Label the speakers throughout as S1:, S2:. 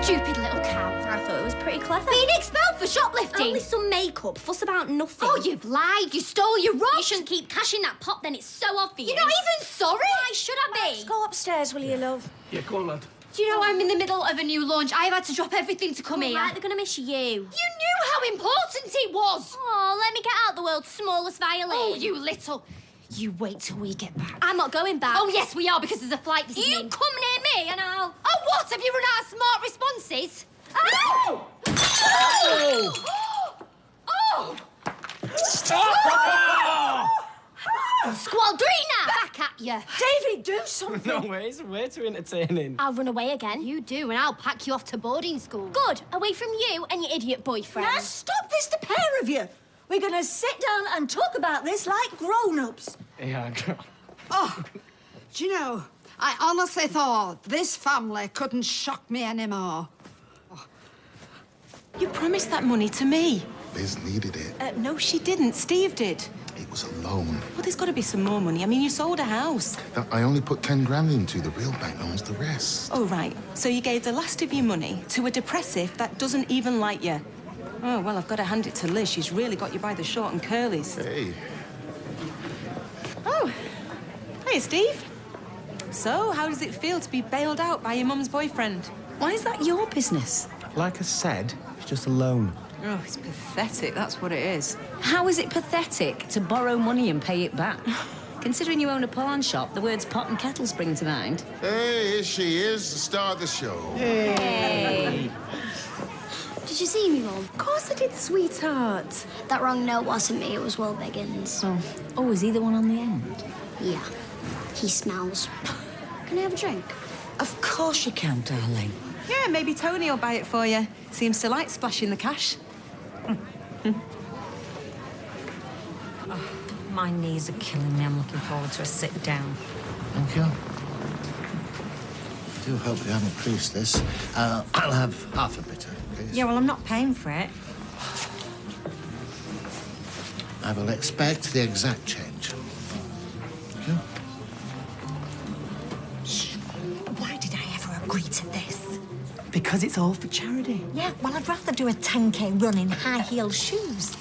S1: Stupid little cow.
S2: I thought it was pretty clever.
S1: Being expelled for shoplifting.
S2: Only some makeup. Fuss about nothing.
S1: Oh, you've lied. You stole your rug.
S2: You shouldn't keep cash in that pot, then it's so obvious.
S1: You're not even sorry.
S2: Why should I be?
S3: Let's go upstairs, will you, love?
S4: Yeah, go on, lad.
S1: Do you know I'm in the middle of a new launch? I've had to drop everything to come here.
S2: Right, they're going to miss you.
S1: You knew how important it was.
S2: Oh, let me get out the world's smallest violin.
S1: Oh, you little...
S2: You wait till we get back.
S1: I'm not going back.
S2: Oh, yes, we are, because there's a flight this
S1: You
S2: evening.
S1: come near me and I'll...
S2: Oh, what? Have you run out of smart responses?
S1: Oh!
S2: Oh! Squadrina! Back at you.
S3: Davy, do something.
S4: No way, it's way too entertaining.
S2: I'll run away again.
S1: You do, and I'll pack you off to boarding school.
S2: Good. Away from you and your idiot boyfriend.
S3: Now stop this, the pair of you. We're going to sit down and talk about this like grown-ups.
S4: Yeah,
S5: Oh, do you know, I honestly thought this family couldn't shock me anymore.
S6: You promised that money to me.
S7: Liz needed it.
S6: No, she didn't. Steve did.
S7: It was a loan.
S6: Well, there's got to be some more money. I mean, you sold a house.
S7: That I only put 10 grand into. The real bank owns the rest.
S6: Oh, right. So you gave the last of your money to a depressive that doesn't even like you. Oh, well, I've got to hand it to Liz. She's really got you by the short and curlies.
S7: Hey.
S6: Oh. Hey, Steve. So, how does it feel to be bailed out by your mum's boyfriend?
S8: Why is that your business?
S4: like I said, it's just a loan.
S6: Oh, it's pathetic, that's what it is.
S8: How is it pathetic to borrow money and pay it back? Considering you own a pawn shop, the words pot and kettle spring to mind.
S7: Hey, here she is, the star of the show.
S8: Hey!
S2: Did you see me, Mum?
S3: Of course I did, sweetheart.
S2: That wrong note wasn't me, it was Will Biggins.
S8: Oh, is he the one on the end?
S2: Yeah, he smells. Can I have a drink?
S8: Of course you can, darling.
S6: Yeah, maybe Tony will buy it for you. Seems to like splashing the cash.
S8: My knees are killing me. I'm looking forward to a sit down.
S9: Thank you. I do hope you haven't increased this. I'll have half a bitter, please.
S8: Yeah, well, I'm not paying for it.
S9: I will expect the exact change. Thank you.
S8: Why did I ever agree to this?
S6: Because it's all for charity.
S8: Yeah, well, I'd rather do a 10K run in high-heeled shoes.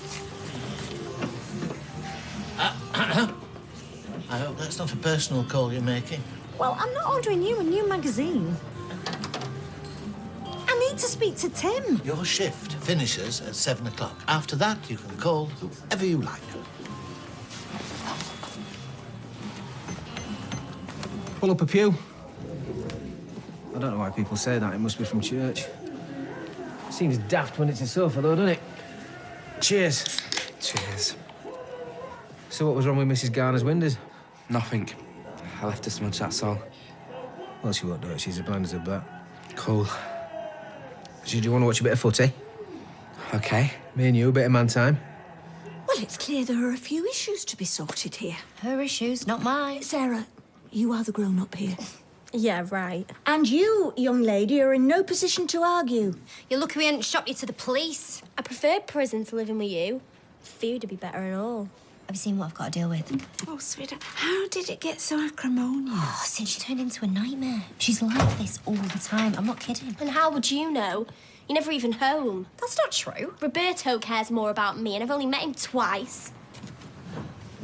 S9: I hope that's not a personal call you're making.
S3: Well, I'm not ordering you a new magazine. I need to speak to Tim.
S9: Your shift finishes at 7 o'clock. After that, you can call whoever you like.
S4: Pull up a pew. I don't know why people say that. It must be from church. Seems daft when it's a sofa, though, doesn't it? Cheers. Cheers. So what was wrong with Mrs. Garner's windows?
S10: Nothing. I left her smudge, that's all.
S4: Well, she won't do it. She's as blind as a bat.
S10: Cool.
S4: Do you want to watch a bit of footy?
S10: Okay.
S4: Me and you, a bit of man time.
S3: Well, it's clear there are a few issues to be sorted here.
S8: Her issues, not mine.
S3: Sarah, you are the grown-up here.
S2: Yeah, right.
S3: And you, young lady, are in no position to argue.
S2: You're lucky we hadn't shot you to the police. I prefer prison to living with you. Food would be better and all.
S8: Have you seen what I've got to deal with?
S3: Oh, sweetheart, how did it get so acrimonious?
S8: Oh, since she turned into a nightmare. She's like this all the time. I'm not kidding.
S2: And how would you know? You're never even home. That's not true. Roberto cares more about me, and I've only met him twice.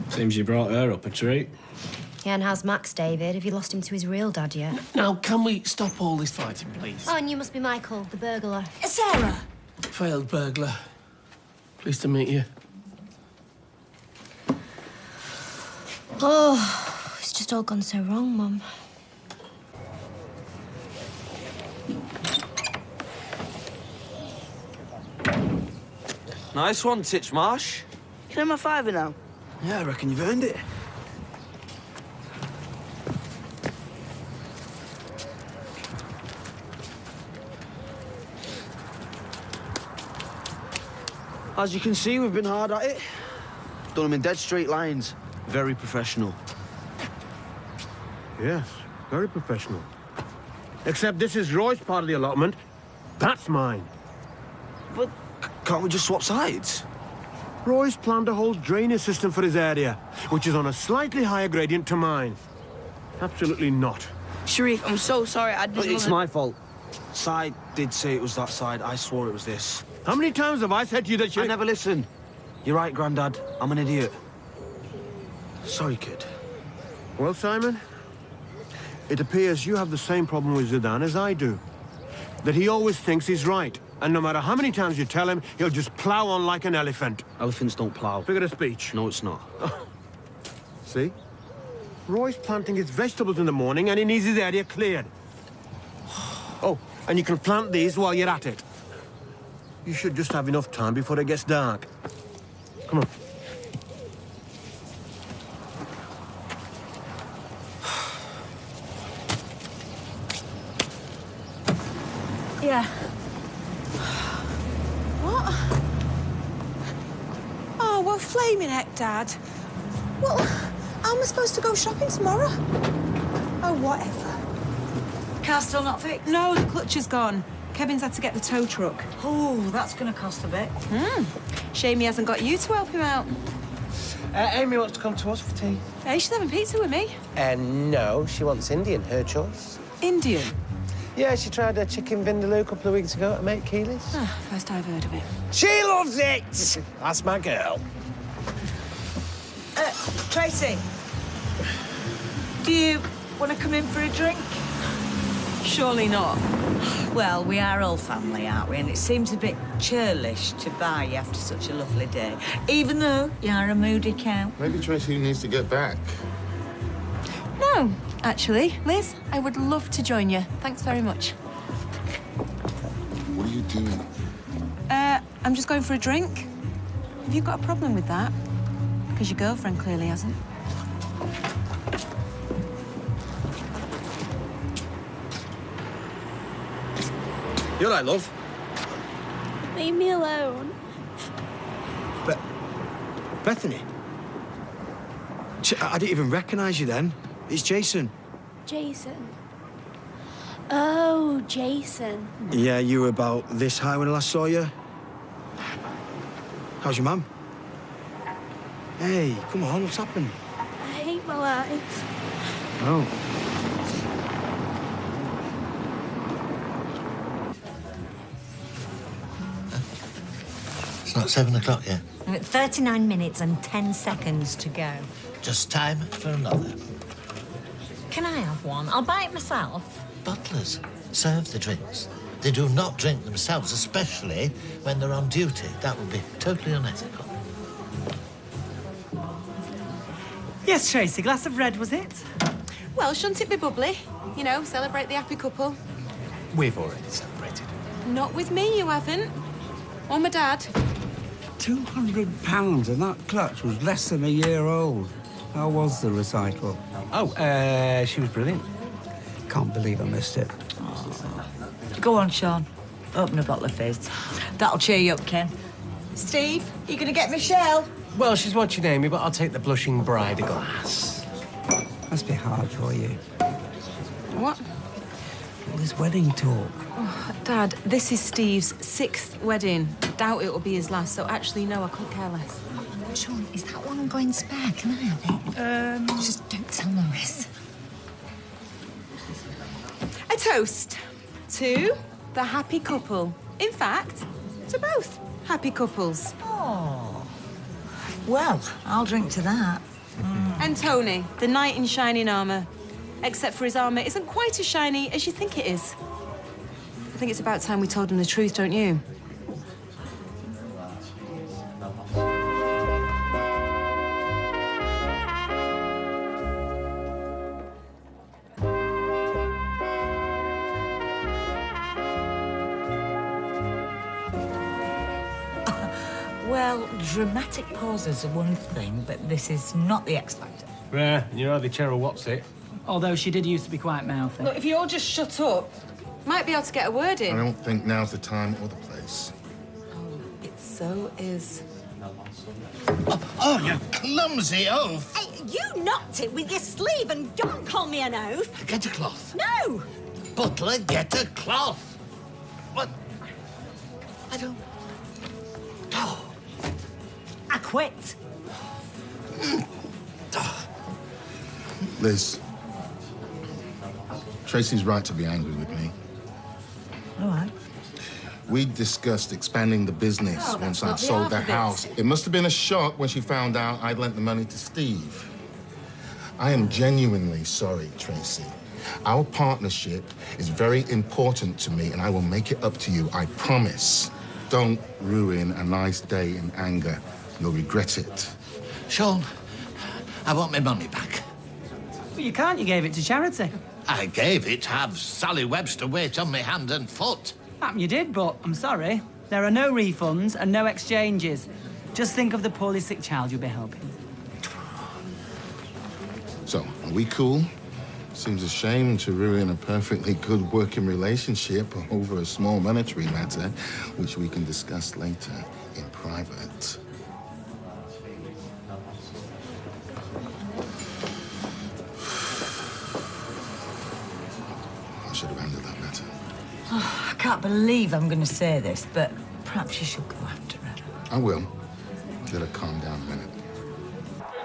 S4: Seems you brought her up a treat.
S8: Yeah, and how's Max, David? Have you lost him to his real dad yet?
S4: Now, can we stop all this fighting, please?
S2: Oh, and you must be Michael, the burglar.
S3: Sarah!
S4: Failed burglar. Pleased to meet you.
S8: Oh, it's just all gone so wrong, Mum.
S10: Nice one, Titchmarsh.
S11: Can I have my fiver now?
S10: Yeah, I reckon you've earned it.
S11: As you can see, we've been hard at it. Done them in dead straight lines. Very professional.
S12: Yes, very professional. Except this is Roy's part of the allotment. That's mine.
S11: But can't we just swap sides?
S12: Roy's planned a whole drainage system for his area, which is on a slightly higher gradient to mine. Absolutely not.
S11: Sharif, I'm so sorry. I didn't
S12: It's my fault.
S11: Si did say it was that side. I swore it was this.
S12: How many times have I said to you that you...
S11: I never listen. You're right, Grandad. I'm an idiot. Sorry, kid.
S12: Well, Simon, it appears you have the same problem with Zidane as I do. That he always thinks he's right. And no matter how many times you tell him, he'll just plough on like an elephant.
S11: Elephants don't plough.
S12: Figure of speech.
S11: No, it's not.
S12: See? Roy's planting his vegetables in the morning and he needs his area cleared. Oh, and you can plant these while you're at it. You should just have enough time before it gets dark. Come on.
S3: Yeah.
S6: What? Oh, well, flaming heck, Dad. Well, how am I supposed to go shopping tomorrow? Oh, whatever.
S3: Car's still not fixed?
S6: No, the clutch is gone. Kevin's had to get the tow truck.
S3: Oh, that's going to cost a bit.
S6: Shame he hasn't got you to help him out.
S4: Amy wants to come to us for tea.
S6: Hey, she's having pizza with me.
S4: No, she wants Indian, her choice.
S6: Indian?
S4: Yeah, she tried her chicken vindaloo a couple of weeks ago at mate Keely's.
S6: Ah, first I've heard of it.
S4: She loves it! That's my girl.
S3: Tracy, do you want to come in for a drink?
S6: Surely not.
S8: Well, we are all family, aren't we? And it seems a bit churlish to buy you after such a lovely day. Even though you are a moody cow.
S7: Maybe Tracy needs to get back.
S6: No, actually. Liz, I would love to join you. Thanks very much.
S7: What are you doing?
S6: I'm just going for a drink. Have you got a problem with that? Because your girlfriend clearly hasn't.
S10: You're right, love.
S2: Leave me alone.
S10: Bethany? I didn't even recognise you then. It's Jason.
S2: Jason. Oh, Jason.
S10: Yeah, you were about this high when I last saw you. How's your mum? Hey, come on, what's happened?
S2: I hate my life.
S10: Oh.
S9: It's not 7 o'clock yet.
S8: 39 minutes and 10 seconds to go.
S9: Just time for another.
S8: Can I have one? I'll buy it myself.
S9: Butlers serve the drinks. They do not drink themselves, especially when they're on duty. That would be totally unethical.
S3: Yes, Tracy, glass of red, was it?
S6: Well, shouldn't it be bubbly? You know, celebrate the happy couple.
S4: We've already celebrated.
S6: Not with me, you haven't. Or my dad.
S13: £200 and that clutch was less than a year old. How was the recital?
S4: Oh, she was brilliant.
S13: Can't believe I missed it.
S8: Go on, Sean. Open a bottle of fizz. That'll cheer you up, Ken.
S3: Steve, you going to get Michelle?
S4: Well, she's watching Amy, but I'll take the blushing bride a glass.
S13: Must be hard for you.
S6: What?
S13: All this wedding talk.
S6: Oh, Dad, this is Steve's 6th wedding. Doubt it will be his last, so actually, no, I couldn't care less.
S8: Sean, is that one going spare? Can I have it? Just don't tell Maurice.
S6: A toast to the happy couple. In fact, to both happy couples.
S8: Oh. Well, I'll drink to that.
S6: And Tony, the knight in shining armour. Except for his armour isn't quite as shiny as you think it is. I think it's about time we told him the truth, don't you?
S8: Well, dramatic pauses are one thing, but this is not the X Factor.
S4: Yeah, you're hardly Cheryl What's it.
S14: Although she did used to be quite mouthy.
S6: Look, if you all just shut up, might be able to get a word
S7: I
S6: in.
S7: don't think now's the time or the place.
S6: It so is.
S9: Oh, you clumsy oaf!
S3: Hey, you knocked it with your sleeve and don't call me an oaf.
S9: Get a cloth.
S3: No!
S9: Butler, get a cloth. What? I don't... Oh.
S3: I quit.
S7: Liz, Tracy's right to be angry with me.
S8: All right.
S7: We discussed expanding the business
S8: Oh,
S7: once
S8: that's
S7: I'd
S8: not the
S7: sold the
S8: alphabet.
S7: house. It must have been a shock when she found out I'd lent the money to Steve. I am genuinely sorry, Tracy. Our partnership is very important to me, and I will make it up to you, I promise. Don't ruin a nice day in anger. You'll regret it.
S9: Sean, I want my money back.
S14: Well, you can't. You gave it to charity.
S9: I gave it to have Sally Webster wait on me hand and foot.
S14: You did, but I'm sorry. There are no refunds and no exchanges. Just think of the poorly sick child you'll be helping.
S7: So, are we cool? Seems a shame to ruin a perfectly good working relationship over a small monetary matter, which we can discuss later in private. I should have handled that matter.
S8: Oh, I can't believe I'm going to say this, but perhaps you should go after her.
S7: I will. Let her calm down a minute.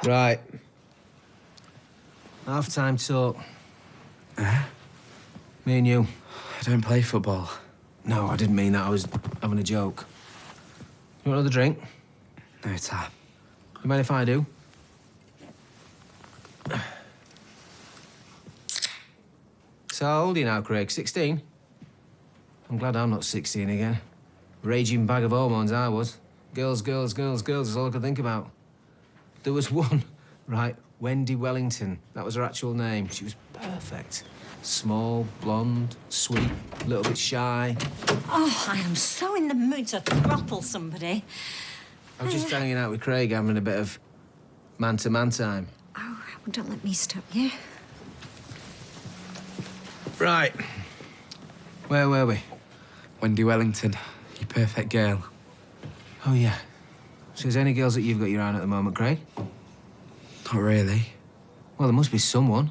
S4: Right. Half-time talk. Me and you.
S13: I don't play football.
S4: No, I didn't mean that. I was having a joke. You want another drink?
S13: No, Tap.
S4: You mind if I do? So how old are you now, Craig? 16? I'm glad I'm not 16 again. Raging bag of hormones I was. Girls, girls, girls, girls is all I could think about. There was one, right, Wendy Wellington. That was her actual name. She was perfect. Small, blonde, sweet, a little bit shy.
S8: Oh, I am so in the mood to throttle somebody.
S4: I was just hanging out with Craig, having a bit of man-to-man time.
S8: Oh, don't let me stop you.
S4: Right. Where were we?
S13: Wendy Wellington, your perfect girl.
S4: Oh, yeah. So is there any girls that you've got your eye on at the moment, Craig?
S13: Not really.
S4: Well, there must be someone.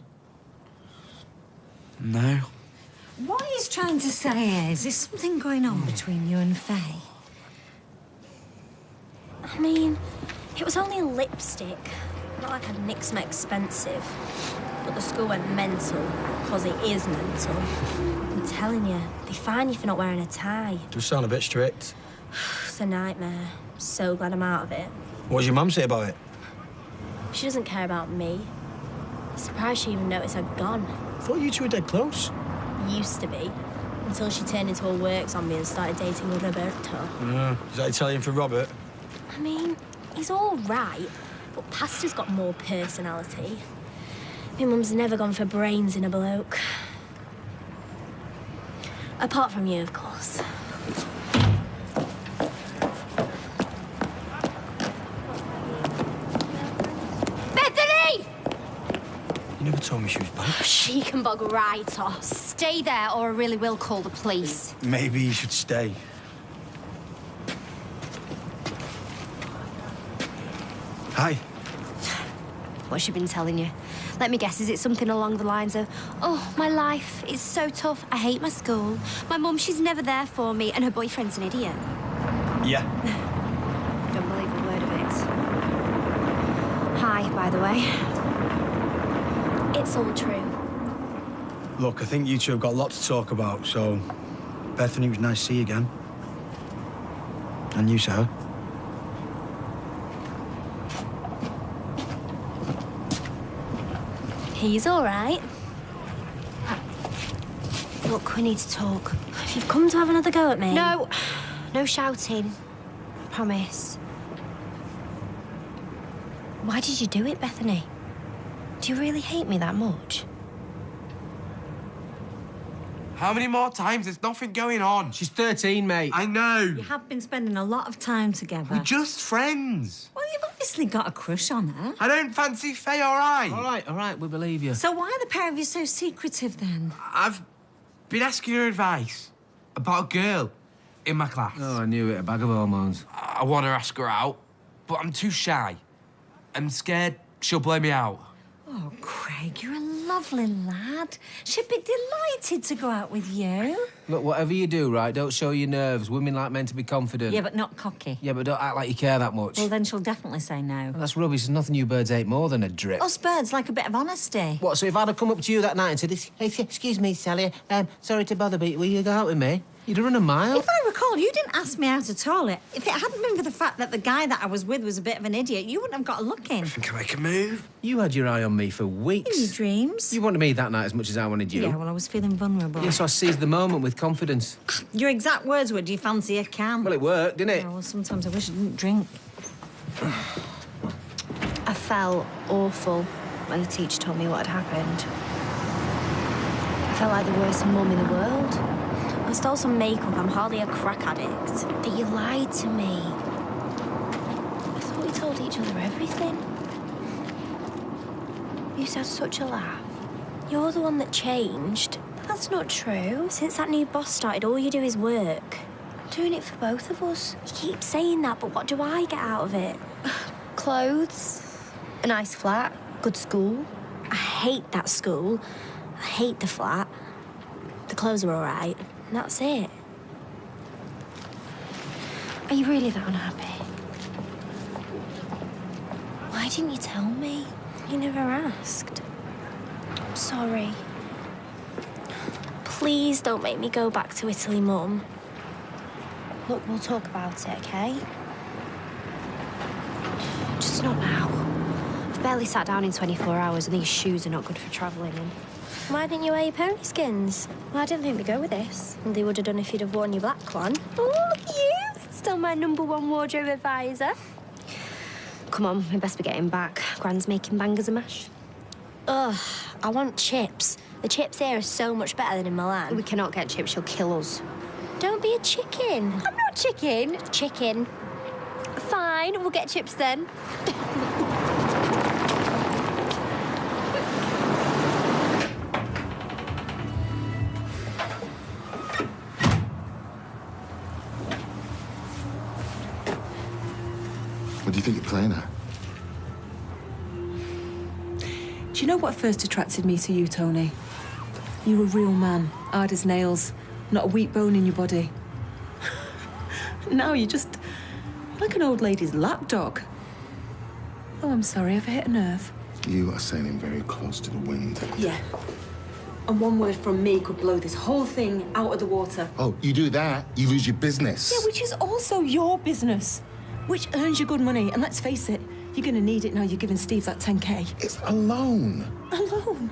S13: No.
S8: What he's trying to say is, there's something going on between you and Faye.
S2: I mean, it was only lipstick. Not like I'd nicked some expensive. But the school went mental, because it is mental. I'm telling you, they fine you for not wearing a tie.
S10: Do sound a bit strict.
S2: It's a nightmare. So glad I'm out of it.
S10: What does your mum say about it?
S2: She doesn't care about me. Surprised she even noticed I'd gone.
S10: I thought you two were dead close.
S2: Used to be. Until she turned into a works on me and started dating with Roberto.
S10: Is that Italian for Robert?
S2: I mean, he's all right, but Pasta's got more personality. My mum's never gone for brains in a bloke. Apart from you, of course.
S1: Bethany!
S10: You never told me she was back.
S2: She can bog right off.
S1: Stay there or I really will call the police.
S10: Maybe you should stay. Hi.
S2: What's she been telling you? Let me guess, is it something along the lines of, oh, my life is so tough, I hate my school. My mum, she's never there for me, and her boyfriend's an idiot.
S10: Yeah.
S2: Don't believe a word of it. Hi, by the way. It's all true.
S10: Look, I think you two have got a lot to talk about, so... Bethany, it was nice to see you again. And you, Sarah.
S2: He's all right. Look, we need to talk. If you've come to have another go at me... No. No shouting. Promise. Why did you do it, Bethany? Do you really hate me that much?
S15: How many more times? There's nothing going on.
S4: She's 13, mate.
S15: I know.
S8: You have been spending a lot of time together.
S15: We're just friends.
S8: Well, you've obviously got a crush on her.
S15: I don't fancy Faye, all right?
S4: All right, we believe you.
S8: So why are the pair of you so secretive, then?
S15: I've been asking her advice about a girl in my class.
S4: Oh, I knew it, a bag of hormones.
S15: I want to ask her out, but I'm too shy. I'm scared she'll blame me out.
S8: Oh, Craig, you're a lovely lad. She'd be delighted to go out with you.
S4: Look, whatever you do, right, don't show your nerves. Women like men to be confident.
S8: Yeah, but not cocky.
S4: Yeah, but don't act like you care that much.
S8: Well, then she'll definitely say no.
S4: Well, that's rubbish. There's nothing you birds hate more than a drip.
S8: Us birds like a bit of honesty.
S4: What, so if I'd have come up to you that night and said, hey, excuse me, Sally, sorry to bother, but will you go out with me? You'd have run a mile.
S8: If I recall, you didn't ask me out at all. If it hadn't been for the fact that the guy that I was with was a bit of an idiot, you wouldn't have got a look in.
S4: I think I make a move. You had your eye on me for weeks.
S8: In your dreams.
S4: You wanted me that night as much as I wanted you.
S8: Yeah, well, I was feeling vulnerable.
S4: Yeah, so I seized the moment with confidence.
S8: Your exact words were, do you fancy a can?
S4: Well, it worked, didn't it?
S8: Yeah, well, sometimes I wish I didn't drink.
S2: I felt awful when the teacher told me what had happened. I felt like the worst mum in the world. I stole some makeup. I'm hardly a crack addict. But you lied to me. I thought we told each other everything. You used to have such a laugh. You're the one that changed. That's not true. Since that new boss started, all you do is work. I'm doing it for both of us. You keep saying that, but what do I get out of it? Clothes, a nice flat, good school. I hate that school. I hate the flat. The clothes are all right. And that's it. Are you really that unhappy? Why didn't you tell me? You never asked. I'm sorry. Please don't make me go back to Italy, Mum. Look, we'll talk about it, okay? Just not now. I've barely sat down in 24 hours and these shoes are not good for travelling in. Why didn't you wear your pony skins? Well, I didn't think they'd go with this. And they would have done if you'd have worn your black one. Oh, look at you. Still my #1 wardrobe advisor. Come on, we best be getting back. Gran's making bangers and mash. Ugh, I want chips. The chips here are so much better than in Milan. We cannot get chips, she'll kill us. Don't be a chicken. I'm not chicken. Chicken. Fine, we'll get chips then.
S7: What do you think you're playing at?
S6: Do you know what first attracted me to you, Tony? You're a real man, hard as nails, not a weak bone in your body. Now you're just like an old lady's lapdog. Oh, I'm sorry, have I hit a nerve?
S7: You are sailing very close to the wind.
S6: Yeah. And one word from me could blow this whole thing out of the water.
S7: Oh, you do that, you lose your business.
S6: Yeah, which is also your business, which earns you good money. And let's face it, you're going to need it now you're giving Steve that 10K.
S7: It's a loan.
S6: A loan?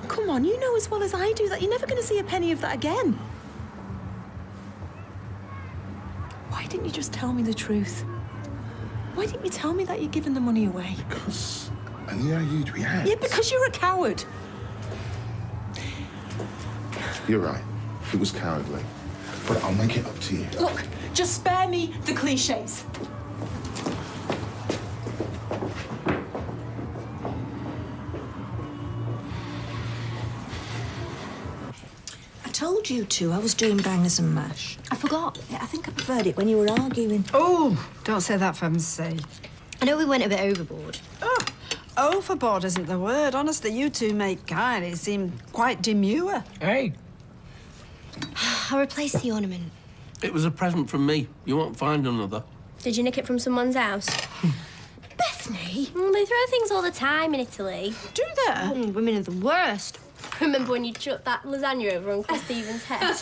S6: Come on, you know as well as I do that you're never going to see a penny of that again. Why didn't you just tell me the truth? Why didn't you tell me that you're giving the money away?
S7: Because I knew how you'd react.
S6: Yeah, because you're a coward.
S7: You're right. It was cowardly. But I'll make it up to you.
S6: Look, just spare me the cliches.
S3: I told you two I was doing bangers and mash.
S2: I forgot.
S3: Yeah, I think I preferred it when you were arguing.
S5: Oh, don't say that for heaven's sake.
S2: I know we went a bit overboard.
S5: Oh, overboard isn't the word. Honestly, you two make Kylie seem quite demure.
S16: Hey.
S2: I replaced the ornament.
S16: It was a present from me. You won't find another.
S2: Did you nick it from someone's house? Bethany? They throw things all the time in Italy.
S5: Do they?
S2: Women are the worst. Remember when you chucked that lasagna over Uncle Stephen's head?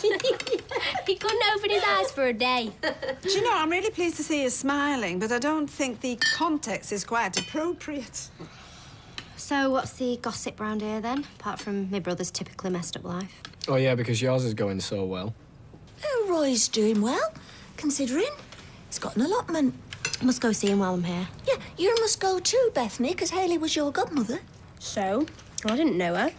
S2: He couldn't open his eyes for a day.
S5: Do you know, I'm really pleased to see you smiling, but I don't think the context is quite appropriate.
S2: So what's the gossip round here, then? Apart from my brother's typically messed up life.
S17: Oh, yeah, because yours is going so well.
S3: Oh, Roy's doing well, considering. He's got an allotment.
S2: I must go see him while I'm here.
S3: Yeah, you must go too, Bethany, because Hayley was your godmother.
S2: So? Well, I didn't know her.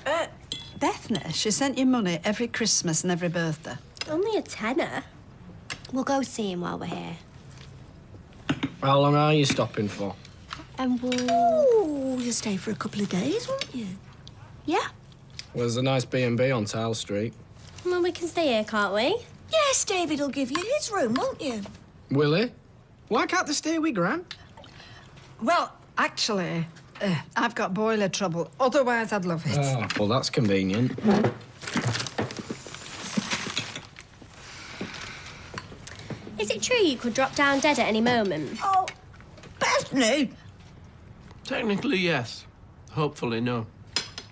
S5: Bethany, she sent you money every Christmas and every birthday.
S2: Only a tenner. We'll go see him while we're here.
S17: How long are you stopping for?
S2: And we'll...
S3: Oh, you'll stay for a couple of days, won't you?
S2: Yeah.
S17: Well, there's a nice B&B on Tile Street.
S2: Well, we can stay here, can't we?
S3: Yes, David will give you his room, won't you?
S17: Will he? Why can't they stay with Gran?
S5: Well, actually, I've got boiler trouble. Otherwise, I'd love it.
S17: Oh, well, that's convenient.
S2: Is it true you could drop down dead at any moment?
S3: Oh, Bethany!
S16: Technically, yes. Hopefully, no.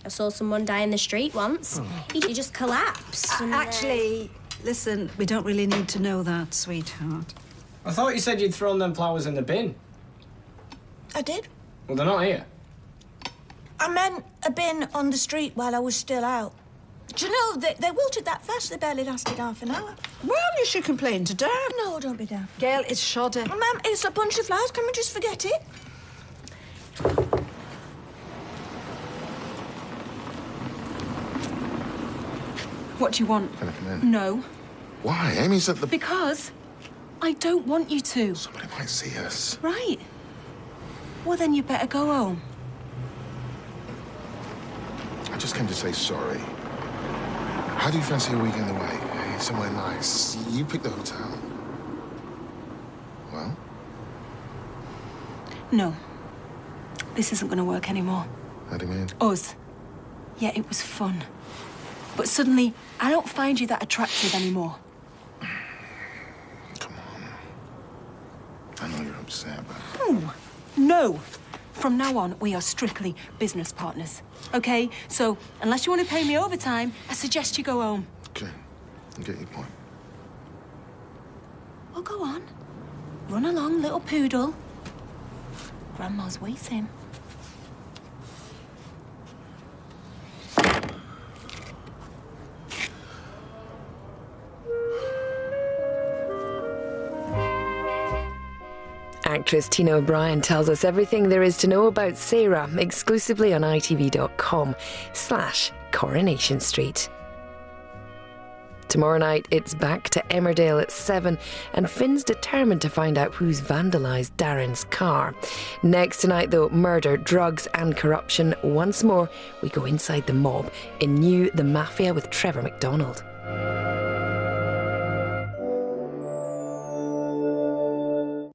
S2: I saw someone die in the street once. He just collapsed. And,
S3: Actually,
S5: Listen, we don't really need to know that, sweetheart.
S17: I thought you said you'd thrown them flowers in the bin.
S3: I did.
S17: Well, they're not here.
S3: I meant a bin on the street while I was still out. Do you know, they wilted that fast, they barely lasted half an hour.
S5: Well, you should complain to Dad.
S3: No, don't be daft.
S5: Gail, it's shoddy.
S3: Ma'am, it's a bunch of flowers. Can we just forget it?
S6: What do you want?
S7: Can I come in?
S6: No.
S7: Why? Amy's at the...
S6: Because I don't want you to.
S7: Somebody might see us.
S6: Right. Well, then you better go home.
S7: I just came to say sorry. How do you fancy a weekend away? Hey, somewhere nice. You pick the hotel. Well?
S6: No. This isn't going to work anymore.
S7: How do you mean?
S6: Us. Yeah, it was fun. But suddenly, I don't find you that attractive anymore.
S7: Come on. I know you're upset, but...
S6: Oh, no. From now on, we are strictly business partners. Okay? So, unless you want to pay me overtime, I suggest you go home.
S7: Okay. I get your point.
S6: Well, go on. Run along, little poodle. Grandma's waiting.
S18: Actress Tina O'Brien tells us everything there is to know about Sarah exclusively on itv.com/Coronation Street. Tomorrow night, it's back to Emmerdale at 7, and Finn's determined to find out who's vandalised Darren's car. Next tonight, though, murder, drugs and corruption. Once more, we go inside the mob in New The Mafia with Trevor McDonald.